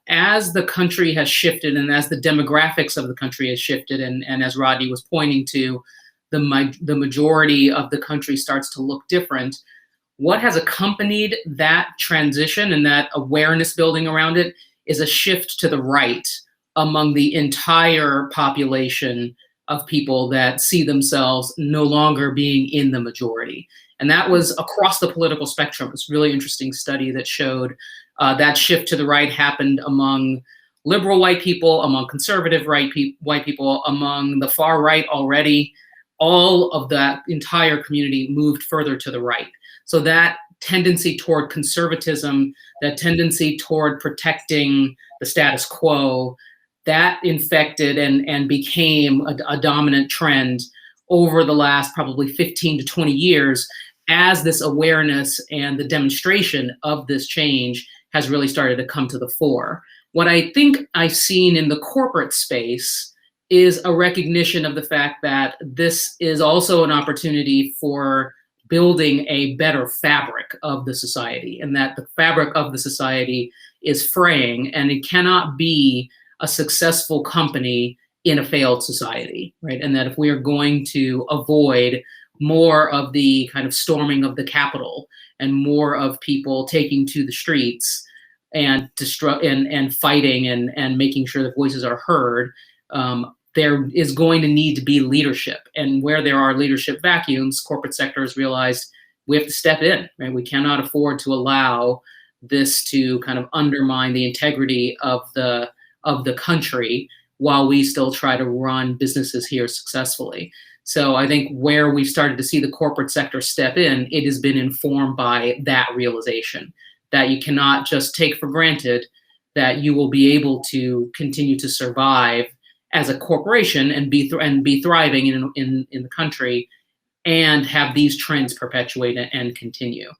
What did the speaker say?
as the country has shifted and as the demographics of the country has shifted, and as Rodney was pointing to, the majority of the country starts to look different, what has accompanied that transition and that awareness building around it is a shift to the right among the entire population of people that see themselves no longer being in the majority. And that was across the political spectrum. It's a really interesting study that showed that shift to the right happened among liberal white people, among conservative white people, among the far right already. All of that entire community moved further to the right. So that tendency toward conservatism, that tendency toward protecting the status quo, that infected and became a dominant trend over the last probably 15 to 20 years as this awareness and the demonstration of this change has really started to come to the fore. What I think I've seen in the corporate space is a recognition of the fact that this is also an opportunity for building a better fabric of the society, and that the fabric of the society is fraying, and it cannot be a successful company in a failed society, right? And that if we are going to avoid more of the kind of storming of the Capitol and more of people taking to the streets and fighting and making sure that voices are heard, there is going to need to be leadership. And where there are leadership vacuums, corporate sectors realized we have to step in, right? We cannot afford to allow this to kind of undermine the integrity of the country while we still try to run businesses here successfully. So I think where we've started to see the corporate sector step in, it has been informed by that realization that you cannot just take for granted that you will be able to continue to survive as a corporation and be thriving in the country and have these trends perpetuate and continue.